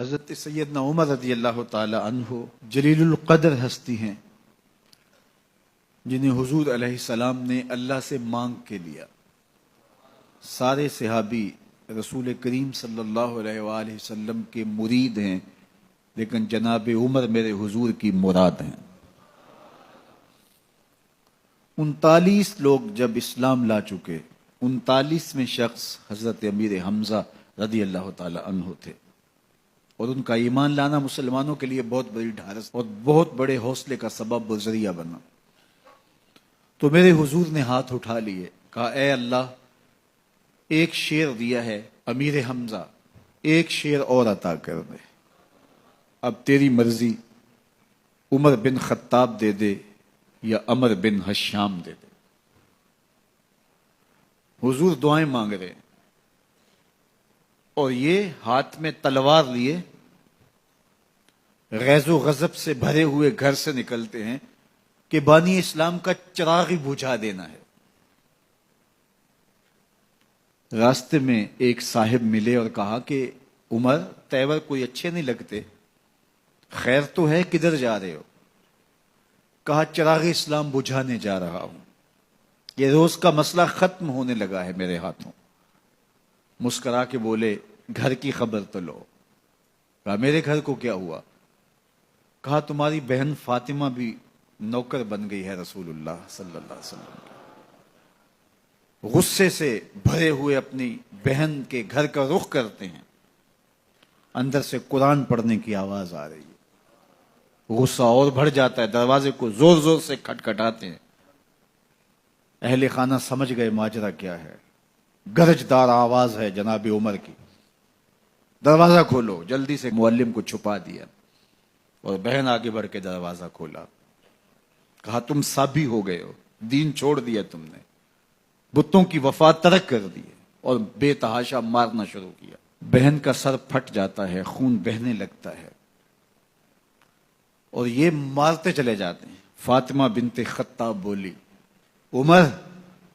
حضرت سیدنا عمر رضی اللہ تعالی عنہ جلیل القدر ہستی ہیں جنہیں حضور علیہ السلام نے اللہ سے مانگ کے لیا۔ سارے صحابی رسول کریم صلی اللہ علیہ وآلہ وسلم کے مرید ہیں، لیکن جناب عمر میرے حضور کی مراد ہیں۔ 39 لوگ جب اسلام لا چکے، 39ویں شخص حضرت امیر حمزہ رضی اللہ تعالی عنہ تھے، اور ان کا ایمان لانا مسلمانوں کے لیے بہت بڑی ڈھارس اور بہت بڑے حوصلے کا سبب و ذریعہ بنا۔ تو میرے حضور نے ہاتھ اٹھا لیے، کہا اے اللہ، ایک شیر دیا ہے امیر حمزہ، ایک شیر اور عطا کر دے، اب تیری مرضی، عمر بن خطاب دے دے یا عمر بن حشام دے دے۔ حضور دعائیں مانگ رہے ہیں اور یہ ہاتھ میں تلوار لیے غیظ و غضب سے بھرے ہوئے گھر سے نکلتے ہیں کہ بانی اسلام کا چراغ ہی بجھا دینا ہے۔ راستے میں ایک صاحب ملے اور کہا کہ عمر، تیور کوئی اچھے نہیں لگتے، خیر تو ہے، کدھر جا رہے ہو؟ کہا چراغ اسلام بجھانے جا رہا ہوں، یہ روز کا مسئلہ ختم ہونے لگا ہے میرے ہاتھوں۔ مسکرا کے بولے گھر کی خبر تو لو۔ کہا میرے گھر کو کیا ہوا؟ کہا تمہاری بہن فاطمہ بھی نوکر بن گئی ہے رسول اللہ صلی اللہ علیہ وسلم کی۔ غصے سے بھرے ہوئے اپنی بہن کے گھر کا رخ کرتے ہیں، اندر سے قرآن پڑھنے کی آواز آ رہی ہے، غصہ اور بڑھ جاتا ہے، دروازے کو زور زور سے کھٹکھٹاتے ہیں۔ اہل خانہ سمجھ گئے ماجرا کیا ہے، گرجدار آواز ہے جناب عمر کی، دروازہ کھولو۔ جلدی سے معلم کو چھپا دیا اور بہن آگے بڑھ کے دروازہ کھولا۔ کہا تم سابی ہو گئے ہو، دین چھوڑ دیا تم نے، بتوں کی وفا ترک کر دی اور بے تحاشا مارنا شروع کیا۔ بہن کا سر پھٹ جاتا ہے، خون بہنے لگتا ہے اور یہ مارتے چلے جاتے ہیں۔ فاطمہ بنت خطاب بولی عمر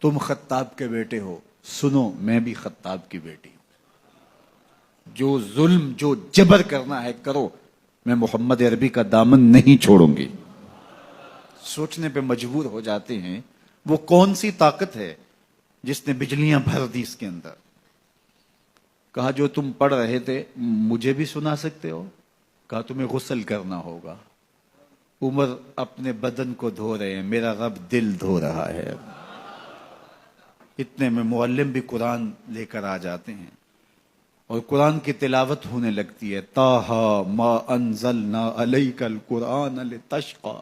تم خطاب کے بیٹے ہو، سنو میں بھی خطاب کی بیٹی ہوں، جو ظلم جو جبر کرنا ہے کرو، میں محمد عربی کا دامن نہیں چھوڑوں گی۔ سوچنے پہ مجبور ہو جاتے ہیں وہ کون سی طاقت ہے جس نے بجلیاں بھر دی اس کے اندر۔ کہا جو تم پڑھ رہے تھے مجھے بھی سنا سکتے ہو؟ کہا تمہیں غسل کرنا ہوگا۔ عمر اپنے بدن کو دھو رہے ہیں، میرا رب دل دھو رہا ہے۔ اتنے میں معلم بھی قرآن لے کر آ جاتے ہیں اور قرآن کی تلاوت ہونے لگتی ہے۔ طٰہٰ ما انزلنا علیک القرآن لتشقیٰ،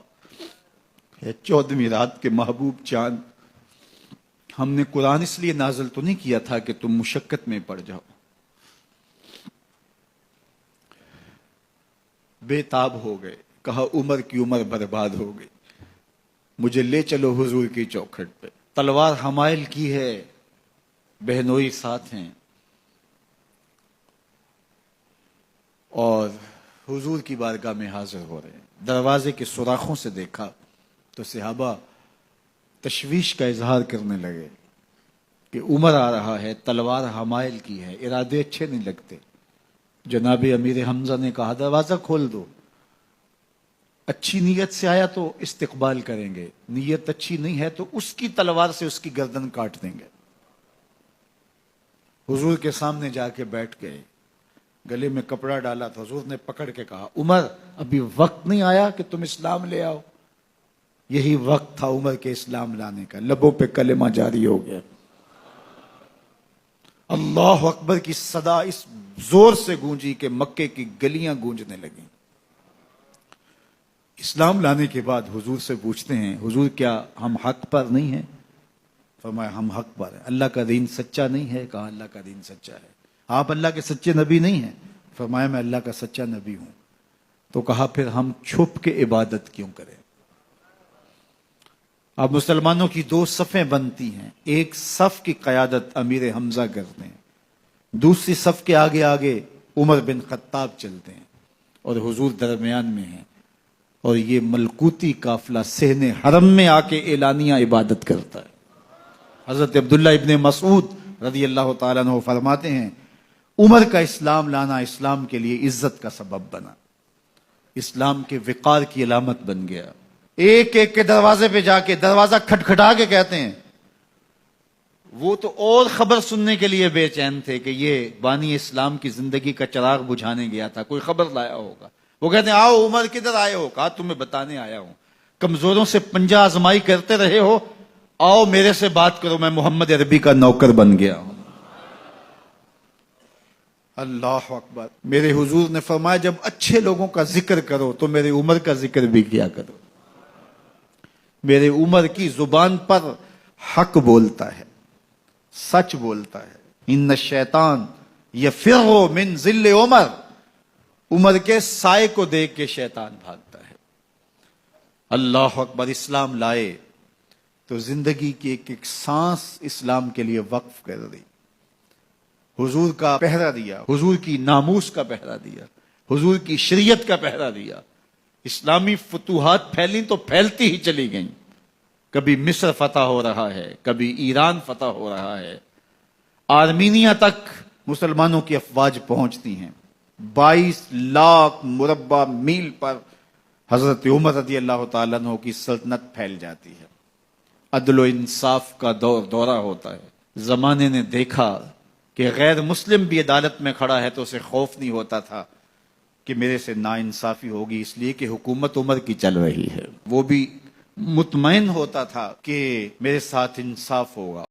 14ویں رات کے محبوب چاند، ہم نے قرآن اس لیے نازل تو نہیں کیا تھا کہ تم مشقت میں پڑ جاؤ۔ بے تاب ہو گئے، کہا عمر کی عمر برباد ہو گئی، مجھے لے چلو حضور کی چوکھٹ پہ۔ تلوار حمائل کی ہے، بہنوئی ساتھ ہیں، اور حضور کی بارگاہ میں حاضر ہو رہے ہیں۔ دروازے کے سوراخوں سے دیکھا تو صحابہ تشویش کا اظہار کرنے لگے کہ عمر آ رہا ہے، تلوار حمائل کی ہے، ارادے اچھے نہیں لگتے۔ جناب امیر حمزہ نے کہا دروازہ کھول دو، اچھی نیت سے آیا تو استقبال کریں گے، نیت اچھی نہیں ہے تو اس کی تلوار سے اس کی گردن کاٹ دیں گے۔ حضور کے سامنے جا کے بیٹھ گئے، گلے میں کپڑا ڈالا تو حضور نے پکڑ کے کہا عمر ابھی وقت نہیں آیا کہ تم اسلام لے آؤ؟ یہی وقت تھا عمر کے اسلام لانے کا۔ لبوں پہ کلمہ جاری ہو گیا، اللہ اکبر کی صدا اس زور سے گونجی کہ مکے کی گلیاں گونجنے لگیں۔ اسلام لانے کے بعد حضور سے پوچھتے ہیں حضور کیا ہم حق پر نہیں ہیں؟ فرمایا ہم حق پر ہیں۔ اللہ کا دین سچا نہیں ہے؟ کہا اللہ کا دین سچا ہے۔ آپ اللہ کے سچے نبی نہیں ہیں؟ فرمایا میں اللہ کا سچا نبی ہوں۔ تو کہا پھر ہم چھپ کے عبادت کیوں کریں؟ اب مسلمانوں کی 2 صفیں بنتی ہیں، ایک صف کی قیادت امیر حمزہ کرتے ہیں، دوسری صف کے آگے آگے عمر بن خطاب چلتے ہیں اور حضور درمیان میں ہیں، اور یہ ملکوتی قافلہ صحن حرم میں آ کے اعلانیہ عبادت کرتا ہے۔ حضرت عبداللہ ابن مسعود رضی اللہ تعالیٰ عنہ فرماتے ہیں عمر کا اسلام لانا اسلام کے لیے عزت کا سبب بنا، اسلام کے وقار کی علامت بن گیا۔ ایک ایک کے دروازے پہ جا کے دروازہ کھٹکھٹا کے کہتے ہیں، وہ تو اور خبر سننے کے لیے بے چین تھے کہ یہ بانی اسلام کی زندگی کا چراغ بجھانے گیا تھا، کوئی خبر لایا ہوگا۔ وہ کہتے ہیں آؤ عمر کدھر آئے ہو؟ کہا تمہیں بتانے آیا ہوں، کمزوروں سے پنجہ آزمائی کرتے رہے ہو، آؤ میرے سے بات کرو، میں محمد عربی کا نوکر بن گیا ہوں۔ اللہ اکبر۔ میرے حضور نے فرمایا جب اچھے لوگوں کا ذکر کرو تو میرے عمر کا ذکر بھی کیا کرو۔ میرے عمر کی زبان پر حق بولتا ہے، سچ بولتا ہے۔ ان الشیطان یفر من ظل عمر، عمر کے سائے کو دیکھ کے شیطان بھاگتا ہے۔ اللہ اکبر۔ اسلام لائے تو زندگی کی ایک ایک سانس اسلام کے لیے وقف کر دی، حضور کا پہرا دیا، حضور کی ناموس کا پہرا دیا، حضور کی شریعت کا پہرا دیا۔ اسلامی فتوحات پھیلیں تو پھیلتی ہی چلی گئیں، کبھی مصر فتح ہو رہا ہے، کبھی ایران فتح ہو رہا ہے، آرمینیا تک مسلمانوں کی افواج پہنچتی ہیں۔ 22 لاکھ مربع میل پر حضرت عمر رضی اللہ تعالیٰ عنہ کی سلطنت پھیل جاتی ہے۔ عدل و انصاف کا دورہ ہوتا ہے۔ زمانے نے دیکھا کہ غیر مسلم بھی عدالت میں کھڑا ہے تو اسے خوف نہیں ہوتا تھا کہ میرے سے ناانصافی ہوگی، اس لیے کہ حکومت عمر کی چل رہی ہے۔ وہ بھی مطمئن ہوتا تھا کہ میرے ساتھ انصاف ہوگا۔